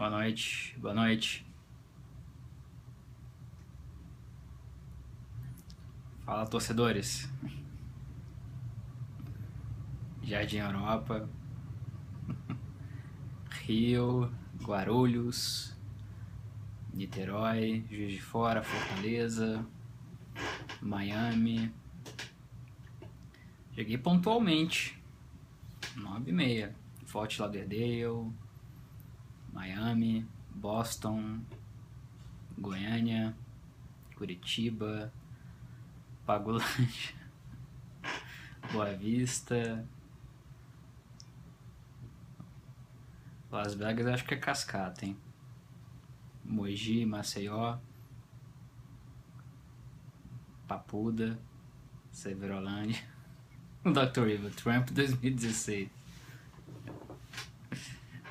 Boa noite, boa noite. Fala, torcedores. Jardim Europa, Rio, Guarulhos, Niterói, Juiz de Fora, Fortaleza, Miami. Cheguei pontualmente, 9h30. Fort Lauderdale, Miami, Boston, Goiânia, Curitiba, Pagulândia, Boa Vista, Las Vegas acho que é cascata, hein? Mogi, Maceió, Papuda, Severolândia, Dr. Evil, Trump 2016,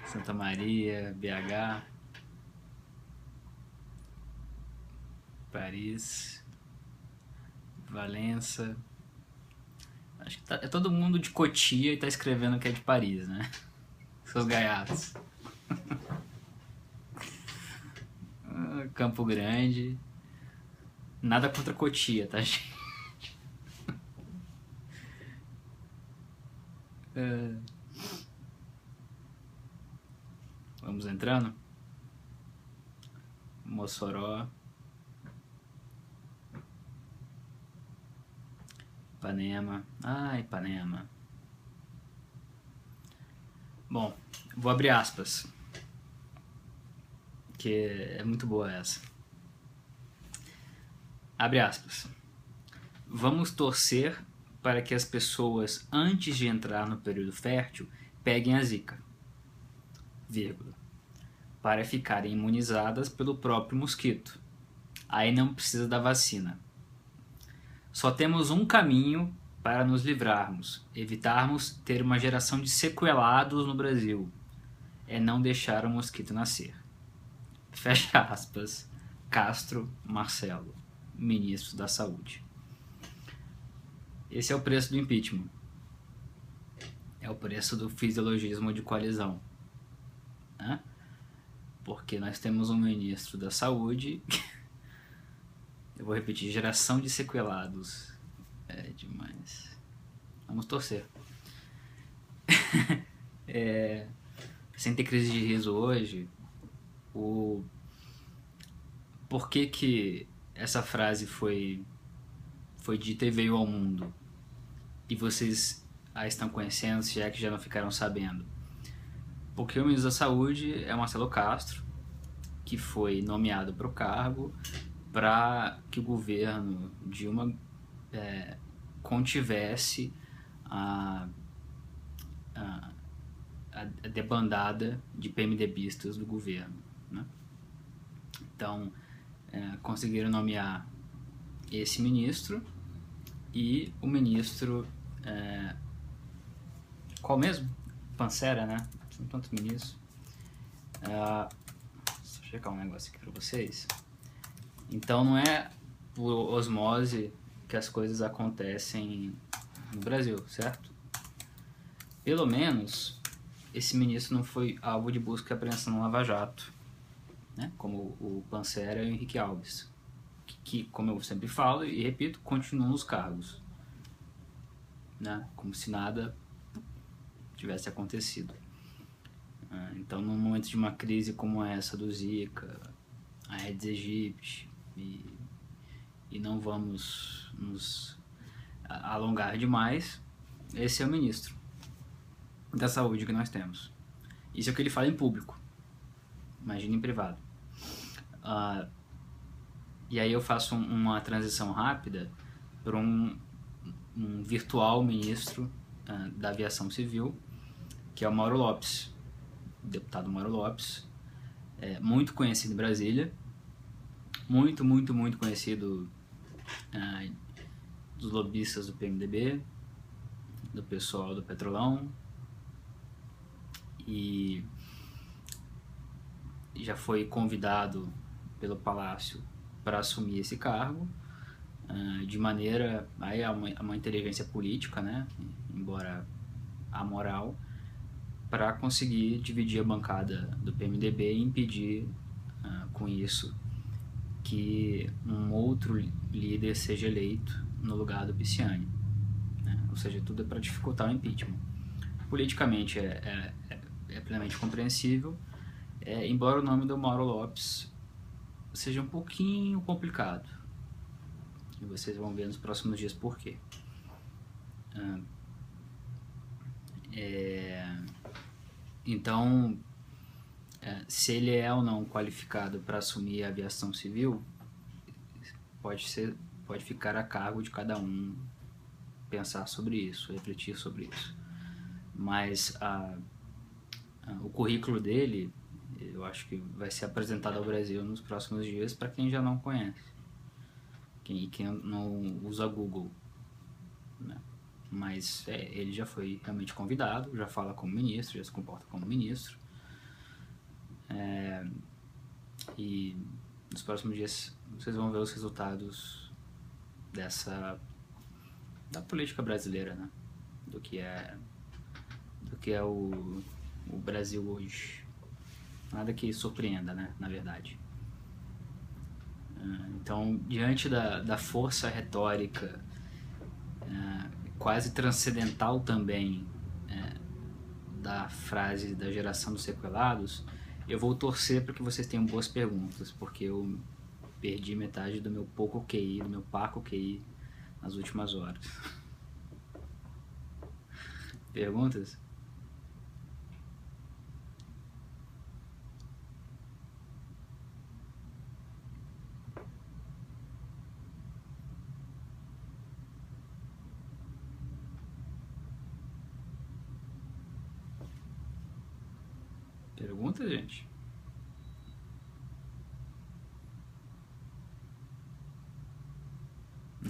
Santa Maria, BH, Paris, Valença. Acho que é todo mundo de Cotia e tá escrevendo que é de Paris, né? Seus gaiatos. Campo Grande. Nada contra Cotia, tá, gente? Vamos entrando? Mossoró. Ipanema. Ah, Ipanema. Bom, vou abrir aspas, que é muito boa essa. Abre aspas. Vamos torcer para que as pessoas, antes de entrar no período fértil, peguem a zika, vírgula, para ficarem imunizadas pelo próprio mosquito. Aí não precisa da vacina. Só temos um caminho para nos livrarmos, evitarmos ter uma geração de sequelados no Brasil. É não deixar o mosquito nascer. Fecha aspas. Castro Marcelo, ministro da Saúde. Esse é o preço do impeachment. É o preço do fisiologismo de coalizão. Né? Porque nós temos um ministro da Saúde... Eu vou repetir, geração de sequelados. É demais. Vamos torcer. Sem ter crise de riso hoje, por que essa frase foi dita e veio ao mundo? E vocês a estão conhecendo, se é que já não ficaram sabendo. Porque o ministro da Saúde é Marcelo Castro, que foi nomeado para o cargo para que o governo Dilma contivesse a debandada de PMDBistas do governo, né? Então, conseguiram nomear esse ministro e o ministro... qual mesmo? Pancera, né? São tantos ministros. Deixa eu checar um negócio aqui para vocês. Então não é por osmose que as coisas acontecem no Brasil, certo? Pelo menos esse ministro não foi alvo de busca e apreensão no Lava Jato, né? Como o Pancera e o Henrique Alves, que, como eu sempre falo e repito, continuam nos cargos, né? Como se nada tivesse acontecido. Então, num momento de uma crise como essa do Zika, a Aedes aegypti, e não vamos nos alongar demais, esse é o ministro da Saúde que nós temos. Isso é o que ele fala em público. Imagina em privado. E aí eu faço uma transição rápida para um virtual ministro da Aviação Civil, que é o Mauro Lopes, o deputado Mauro Lopes, muito conhecido em Brasília, muito conhecido dos lobistas do PMDB, do pessoal do Petrolão, e já foi convidado pelo Palácio para assumir esse cargo, de maneira... Aí é uma inteligência política, né? Embora amoral, para conseguir dividir a bancada do PMDB e impedir com isso que um outro líder seja eleito no lugar do Pisciani, né? Ou seja, tudo é para dificultar o impeachment. Politicamente é plenamente compreensível, embora o nome do Mauro Lopes seja um pouquinho complicado. E vocês vão ver nos próximos dias por quê. Então, se ele é ou não qualificado para assumir a aviação civil, pode ficar a cargo de cada um pensar sobre isso, refletir sobre isso. Mas o currículo dele, eu acho que vai ser apresentado ao Brasil nos próximos dias para quem já não conhece, quem não usa Google, né? Mas ele já foi realmente convidado, já fala como ministro, já se comporta como ministro, e nos próximos dias vocês vão ver os resultados da política brasileira, né? do que é o Brasil hoje. Nada que surpreenda, né? Na verdade. Então, diante da força retórica quase transcendental também da frase da geração dos sequelados, eu vou torcer para que vocês tenham boas perguntas, porque eu perdi metade do meu pouco QI, do meu paco QI nas últimas horas. Perguntas? Pergunta, gente?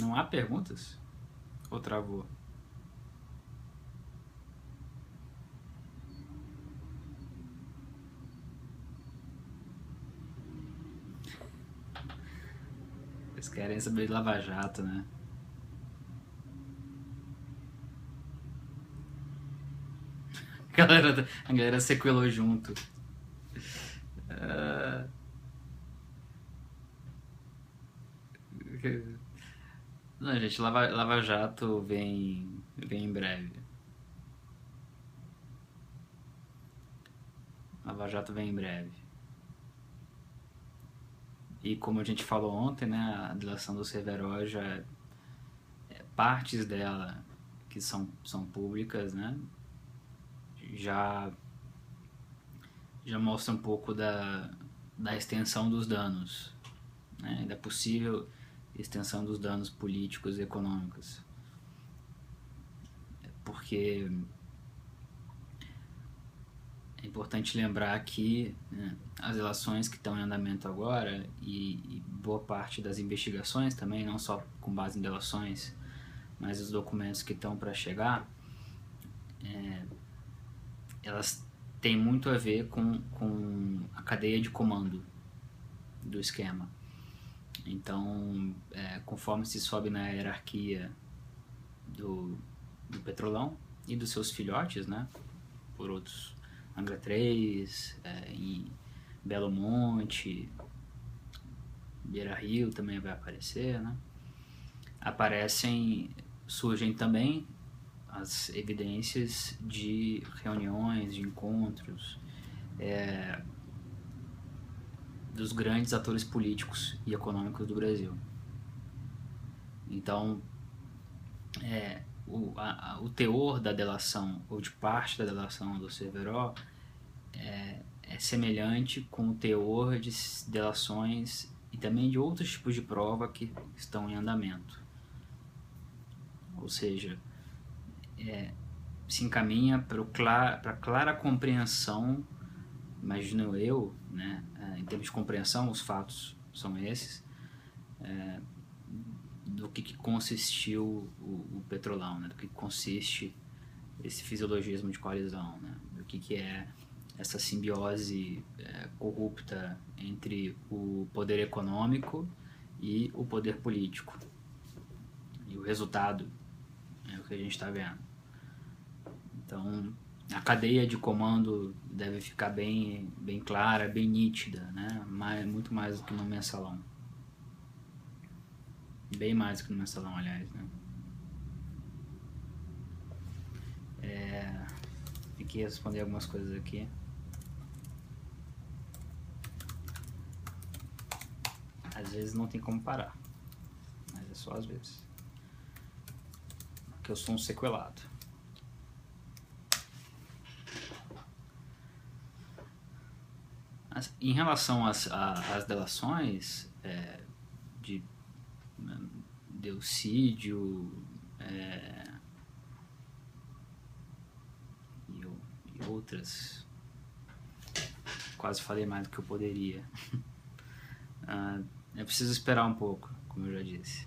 Não há perguntas? Ou travou? Vocês querem saber de Lava Jato, né? A galera sequelou junto. Não, gente, Lava Jato vem em breve. Lava Jato vem em breve. E como a gente falou ontem, né, a delação do Severo já partes dela que são públicas, né, já mostra um pouco da extensão dos danos, né, da possível extensão dos danos políticos e econômicos. Porque é importante lembrar que as relações que estão em andamento agora e boa parte das investigações também, não só com base em delações, mas os documentos que estão para chegar, elas têm muito a ver com a cadeia de comando do esquema. Então, conforme se sobe na hierarquia do Petrolão e dos seus filhotes, né, por outros, Angra 3, em Belo Monte, Beira Rio também vai aparecer, né? Surgem também as evidências de reuniões, de encontros dos grandes atores políticos e econômicos do Brasil. Então, o teor da delação, ou de parte da delação do Severo, é semelhante com o teor de delações e também de outros tipos de prova que estão em andamento. Ou seja, se encaminha para a clara compreensão, imagino eu, né, em termos de compreensão, os fatos são esses, do que consistiu o Petrolão, né, do que consiste esse fisiologismo de coalizão, né, do que é essa simbiose corrupta entre o poder econômico e o poder político. E o resultado é o que a gente está vendo. Então, A cadeia de comando deve ficar bem clara, bem nítida, né? Muito mais do que no mensalão. Bem mais do que no mensalão, aliás, né? Tem que responder algumas coisas aqui. Às vezes não tem como parar, mas é só às vezes. Porque eu sou um sequelado. Em relação às delações de Delcídio e outras, quase falei mais do que eu poderia. É preciso esperar um pouco, como eu já disse.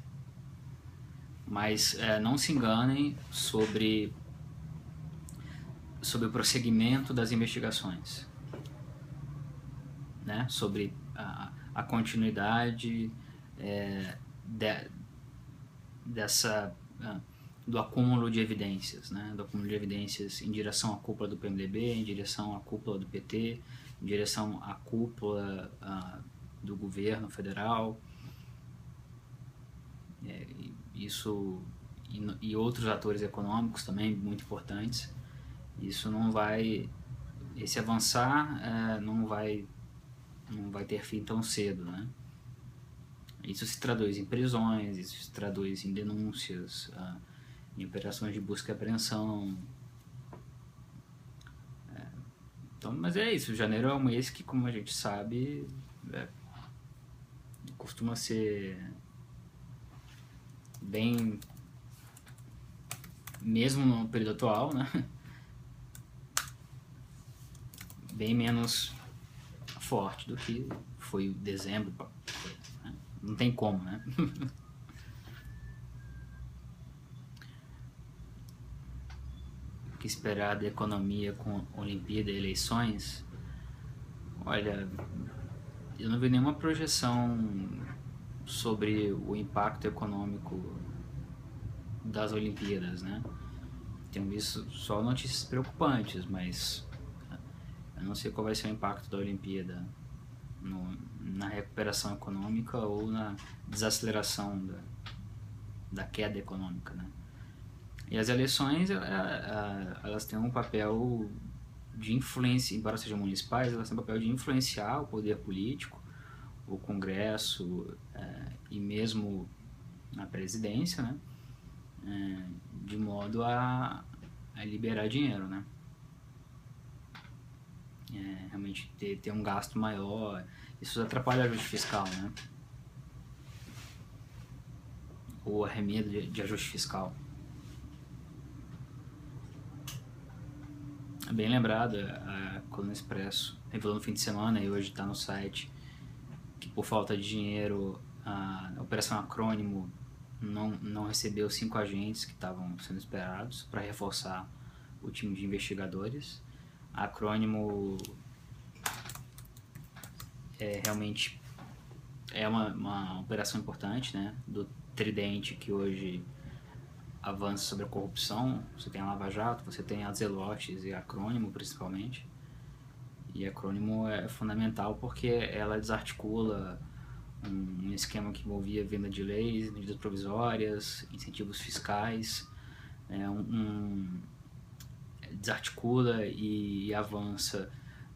Mas não se enganem sobre o prosseguimento das investigações, né? Sobre a continuidade do acúmulo de evidências, né? Do acúmulo de evidências em direção à cúpula do PMDB, em direção à cúpula do PT, em direção à cúpula do governo federal, isso e outros atores econômicos também muito importantes. Isso não vai, esse avançar não vai ter fim tão cedo, né? Isso se traduz em prisões, isso se traduz em denúncias, em operações de busca e apreensão. Então, mas é isso, janeiro é um mês que, como a gente sabe, costuma ser bem, mesmo no período atual, né? Bem menos forte do que foi dezembro. Né? Não tem como, né? O que esperar da economia com Olimpíada e eleições? Olha, eu não vi nenhuma projeção sobre o impacto econômico das Olimpíadas, né? Tenho visto só notícias preocupantes, mas eu não sei qual vai ser o impacto da Olimpíada na recuperação econômica ou na desaceleração da queda econômica, né? E as eleições, elas têm um papel de influência, embora sejam municipais, elas têm um papel de influenciar o poder político, o Congresso e mesmo a presidência, né? De modo a liberar dinheiro, né? Realmente ter um gasto maior, isso atrapalha o ajuste fiscal, né? Ou arremedo de ajuste fiscal. Bem lembrado, a Coluna Expresso revelou no fim de semana e hoje está no site que por falta de dinheiro a Operação Acrônimo não recebeu 5 agentes que estavam sendo esperados para reforçar o time de investigadores. A Acrônimo realmente é uma operação importante, né? Do tridente que hoje avança sobre a corrupção. Você tem a Lava Jato, você tem a Zelotes e a Acrônimo principalmente. E a Acrônimo é fundamental porque ela desarticula um esquema que envolvia venda de leis, medidas provisórias, incentivos fiscais, desarticula e avança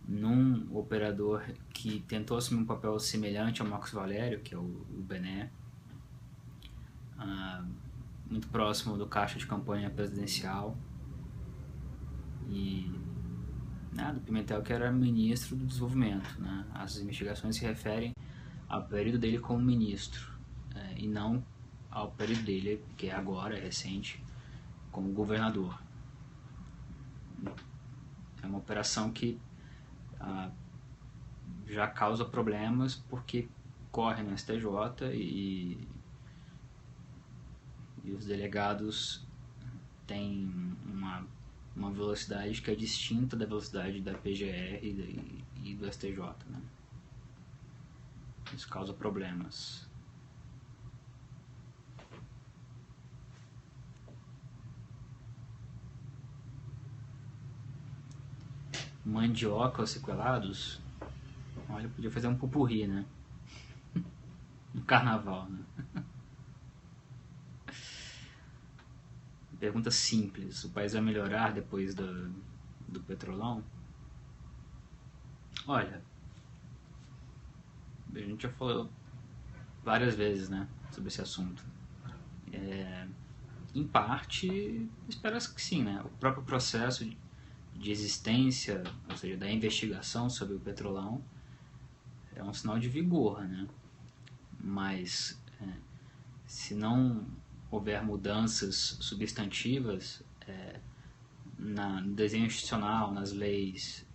num operador que tentou assumir um papel semelhante ao Marcos Valério, que é o Bené, muito próximo do caixa de campanha presidencial, e do Pimentel, que era ministro do desenvolvimento, né? As investigações se referem ao período dele como ministro, e não ao período dele, que é agora, é recente, como governador. É uma operação que já causa problemas porque corre no STJ e os delegados têm uma velocidade que é distinta da velocidade da PGR e do STJ, né? Isso causa problemas. mandioca ou sequelados? Olha, eu podia fazer um pupurri, né? No carnaval, né? Pergunta simples: o país vai melhorar depois do petrolão? Olha, a gente já falou várias vezes, né, sobre esse assunto. Em parte, espero que sim, né? O próprio processo de existência, ou seja, da investigação sobre o petrolão, é um sinal de vigor, né? Mas se não houver mudanças substantivas no desenho institucional, nas leis,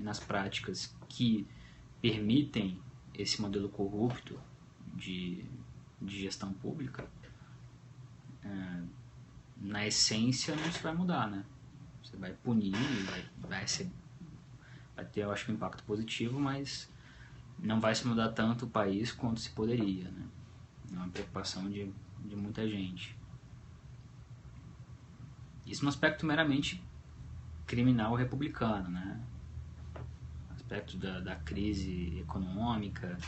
nas práticas que permitem esse modelo corrupto de gestão pública, na essência não se vai mudar, né? Você vai punir, vai ter, eu acho, um impacto positivo, mas não vai se mudar tanto o país quanto se poderia, né? É uma preocupação de muita gente. Isso no aspecto meramente criminal republicano, né? Aspecto da crise econômica,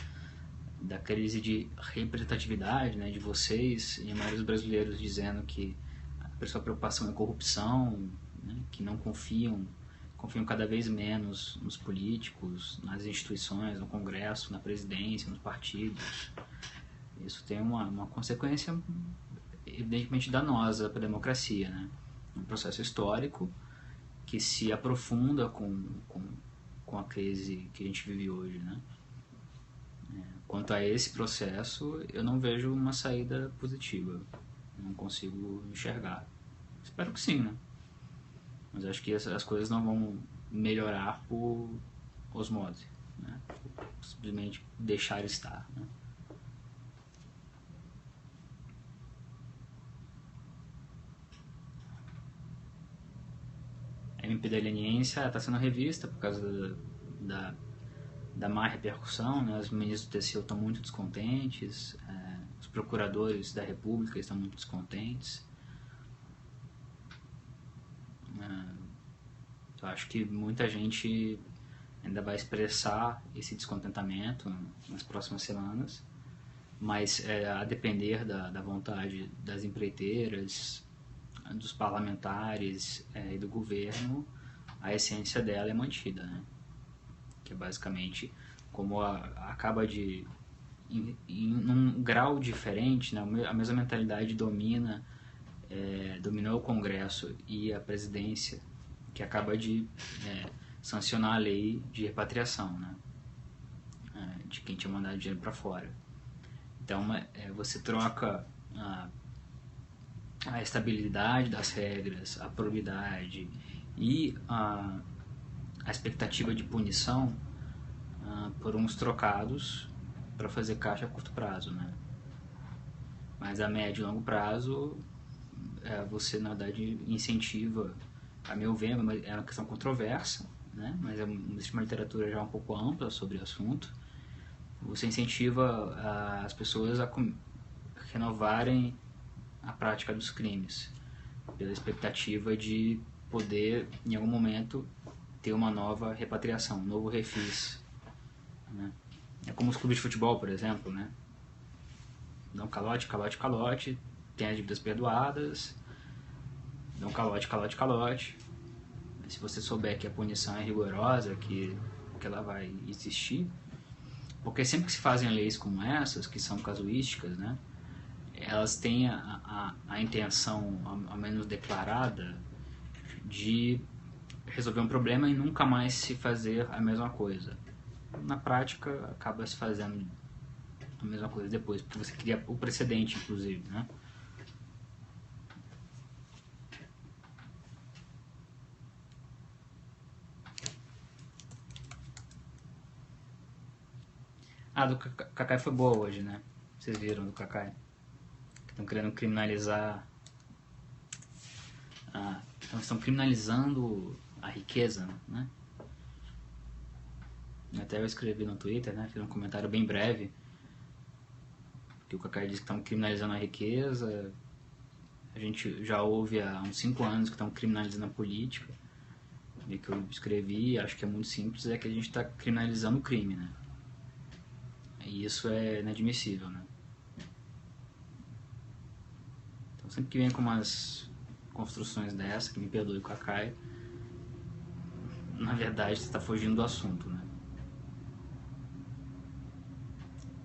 da crise de representatividade, né, de vocês e a maioria dos brasileiros dizendo que a sua preocupação é corrupção, né, que não confiam cada vez menos nos políticos, nas instituições, no Congresso, na presidência, nos partidos. Isso tem uma consequência evidentemente danosa para a democracia, né? Um processo histórico que se aprofunda com a crise que a gente vive hoje, né? Quanto a esse processo, eu não vejo uma saída positiva. Não consigo enxergar. Espero que sim, né? Mas acho que as coisas não vão melhorar por osmose, né? Simplesmente deixar estar, né? A MP da leniência está sendo revista por causa da má repercussão, né? Os ministros do TCU estão muito descontentes, os procuradores da República estão muito descontentes. Eu acho que muita gente ainda vai expressar esse descontentamento nas próximas semanas, mas a depender da vontade das empreiteiras, dos parlamentares e do governo, a essência dela é mantida, né? Que é basicamente como acaba de em um grau diferente, né? A mesma mentalidade dominou o Congresso e a presidência, que acaba de sancionar a lei de repatriação, né? De quem tinha mandado dinheiro para fora. Então você troca a estabilidade das regras, a probidade e a expectativa de punição por uns trocados para fazer caixa a curto prazo, né? Mas a médio e longo prazo você na verdade incentiva, a meu ver, é uma questão controversa, né? Mas existe uma literatura já um pouco ampla sobre o assunto. Você incentiva as pessoas a renovarem a prática dos crimes pela expectativa de poder em algum momento ter uma nova repatriação, um novo refis, né? É como os clubes de futebol, por exemplo, né? Dão calote, calote, calote, tem as dívidas perdoadas, dão calote, calote, calote. Se você souber que a punição é rigorosa, que ela vai existir, porque sempre que se fazem leis como essas, que são casuísticas, né? Elas têm a intenção, ao menos declarada, de resolver um problema e nunca mais se fazer a mesma coisa. Na prática, acaba se fazendo a mesma coisa depois, porque você cria o precedente, inclusive, né? Do Cacai foi boa hoje, né? Vocês viram do Cacai? Estão querendo criminalizar... Então estão criminalizando a riqueza, né? Até eu escrevi no Twitter, né? Fiz um comentário bem breve, que o Cacai disse que estão criminalizando a riqueza. A gente já ouve há uns 5 anos que estão criminalizando a política. e que eu escrevi, acho que é muito simples, é que a gente está criminalizando o crime, né? E isso é inadmissível, né? Então sempre que vem com umas construções dessa, que me perdoe o Kakai, na verdade você está fugindo do assunto, né?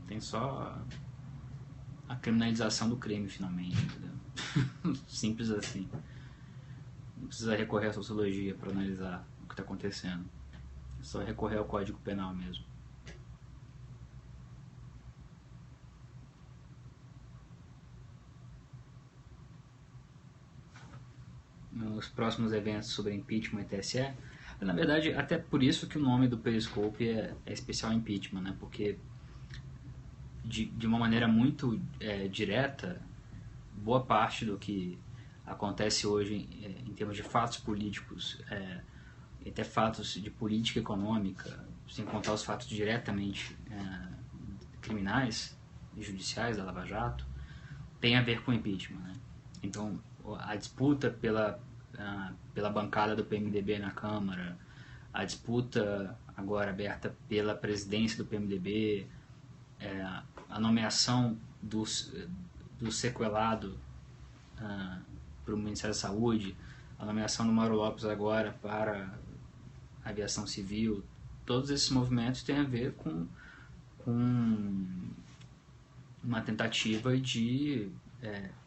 Tem só a criminalização do crime, finalmente, entendeu? Simples assim. Não precisa recorrer à sociologia para analisar o que está acontecendo. É só recorrer ao Código Penal mesmo. Nos próximos eventos sobre impeachment e TSE, na verdade, até por isso que o nome do Periscope é especial impeachment, né? Porque de uma maneira muito direta, boa parte do que acontece hoje em termos de fatos políticos, até fatos de política econômica, sem contar os fatos diretamente criminais e judiciais da Lava Jato, tem a ver com impeachment, né? Então, a disputa pela bancada do PMDB na Câmara, a disputa agora aberta pela presidência do PMDB, a nomeação do sequelado para o Ministério da Saúde, a nomeação do Mauro Lopes agora para a aviação civil, todos esses movimentos têm a ver com uma tentativa de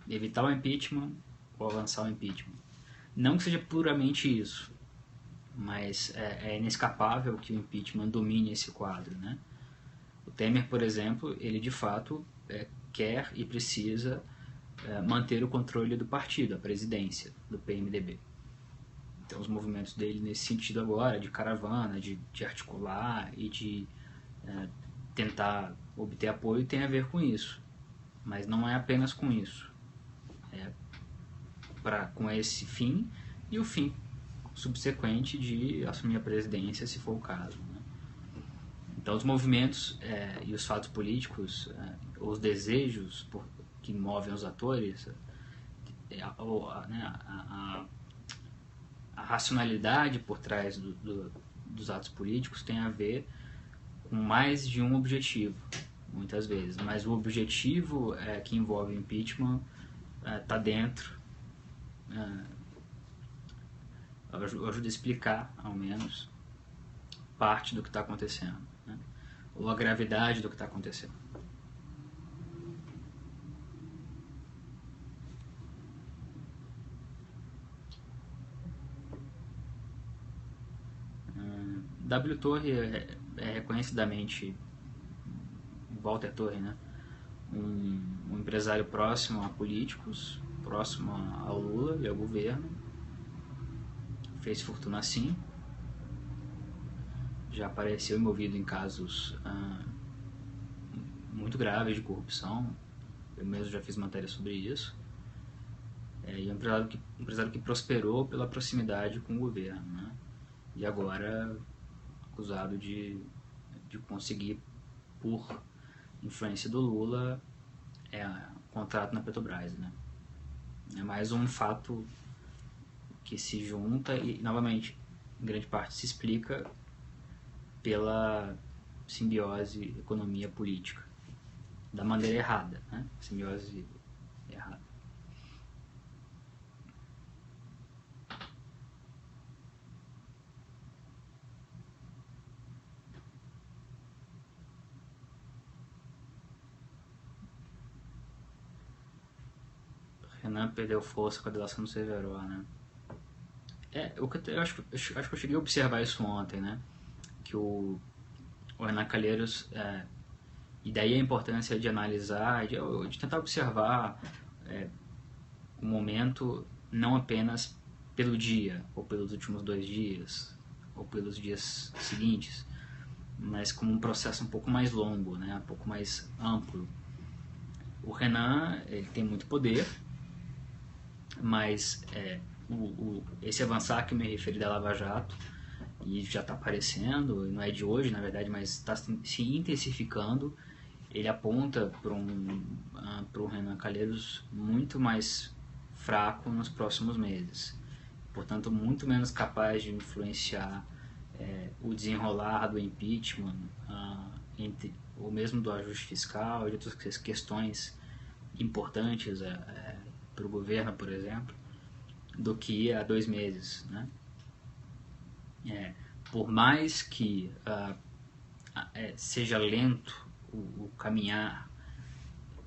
evitar o impeachment ou avançar o impeachment. Não que seja puramente isso, mas é inescapável que o impeachment domine esse quadro, né? O Temer, por exemplo, ele de fato quer e precisa manter o controle do partido, a presidência do PMDB. Então os movimentos dele nesse sentido agora, de caravana, de articular e de tentar obter apoio, tem a ver com isso. Mas não é apenas com isso. É com esse fim e o fim subsequente de assumir a presidência, se for o caso, né? Então os movimentos e os fatos políticos, os desejos que movem os atores, a racionalidade por trás dos atos políticos tem a ver com mais de um objetivo, muitas vezes. Mas o objetivo que envolve o impeachment está dentro. Eu ajudo a explicar, ao menos, parte do que está acontecendo, né? Ou a gravidade do que está acontecendo. W. Torre é reconhecidamente, Walter Torre, né? Um empresário próximo a políticos, próximo ao Lula e ao governo, fez fortuna assim, já apareceu envolvido em casos muito graves de corrupção, eu mesmo já fiz matéria sobre isso, e é um empresário que prosperou pela proximidade com o governo, né? E agora acusado de conseguir, por influência do Lula, contrato na Petrobras, né? É mais um fato que se junta e, novamente, em grande parte se explica pela simbiose economia-política, da maneira errada, né? Simbiose errada. Renan perdeu força com a delação do Severo, né? Eu acho que eu cheguei a observar isso ontem, né? Que o Renan Calheiros, e daí a importância de analisar, de tentar observar o momento não apenas pelo dia, ou pelos últimos 2 dias, ou pelos dias seguintes, mas como um processo um pouco mais longo, né? Um pouco mais amplo. O Renan, ele tem muito poder, mas esse avançar que eu me referi da Lava Jato, e já está aparecendo, não é de hoje na verdade, mas está se intensificando, ele aponta para o Renan Calheiros muito mais fraco nos próximos meses. portanto muito menos capaz de influenciar o desenrolar do impeachment, ou mesmo do ajuste fiscal e de outras questões importantes para o governo, por exemplo, do que há 2 meses, né? Por mais que seja lento o caminhar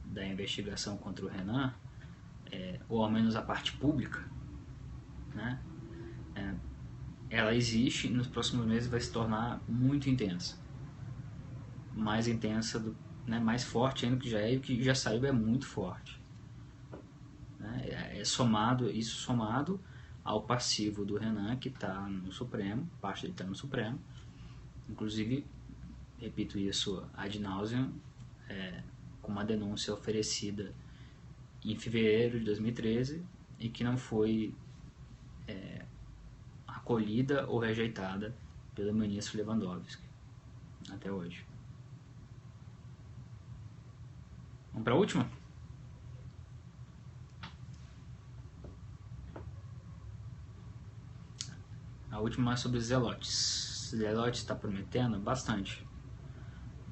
da investigação contra o Renan, ou ao menos a parte pública, né? Ela existe e nos próximos meses vai se tornar muito intensa, mais intensa, mais forte ainda do que já é, e o que já saiu é muito forte, né? Isso somado ao passivo do Renan, que está no Supremo, parte dele está no Supremo, inclusive, repito isso ad nauseam, com uma denúncia oferecida em fevereiro de 2013 e que não foi acolhida ou rejeitada pelo ministro Lewandowski até hoje. Vamos para a última? A última é sobre Zelotes. Zelotes está prometendo bastante.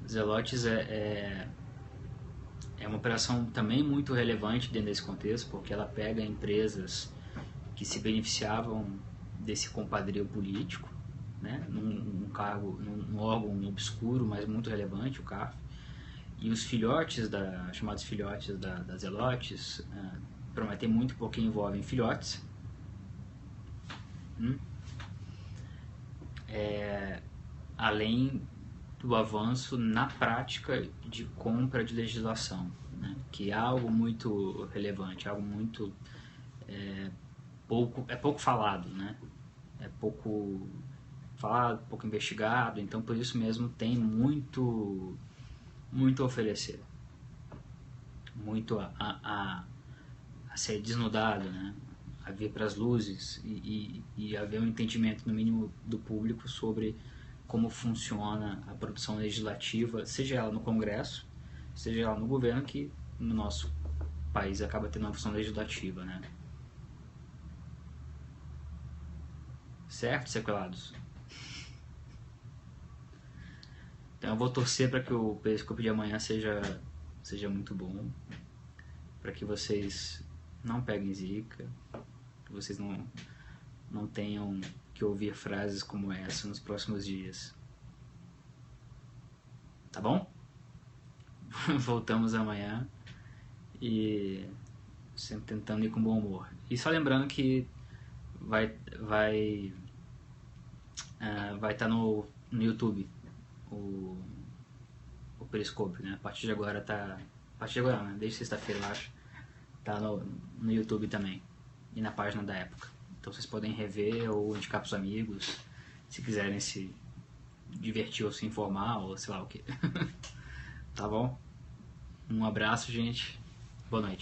Zelotes é uma operação também muito relevante dentro desse contexto, porque ela pega empresas que se beneficiavam desse compadrio político, né, num órgão obscuro, mas muito relevante, o CAF, e os filhotes, chamados filhotes da Zelotes, prometem muito porque envolvem filhotes, além do avanço na prática de compra de legislação, né, que é algo muito relevante, algo muito pouco falado, né? É pouco falado, pouco investigado, então por isso mesmo tem muito a oferecer, muito a ser desnudado, né? A vir para as luzes e haver um entendimento, no mínimo, do público sobre como funciona a produção legislativa, seja ela no Congresso, seja ela no governo, que no nosso país acaba tendo uma função legislativa, né? Certo, sequelados? Então eu vou torcer para que o Periscope de amanhã seja muito bom, para que vocês não peguem zica, que vocês não tenham que ouvir frases como essa nos próximos dias. Tá bom? Voltamos amanhã e sempre tentando ir com bom humor. E só lembrando que vai estar no YouTube o Periscope, né? A partir de agora né? Desde sexta-feira, eu acho, tá no YouTube também e na página da época. Então vocês podem rever ou indicar pros amigos, se quiserem se divertir ou se informar ou sei lá o que. Tá bom? Um abraço, gente. Boa noite.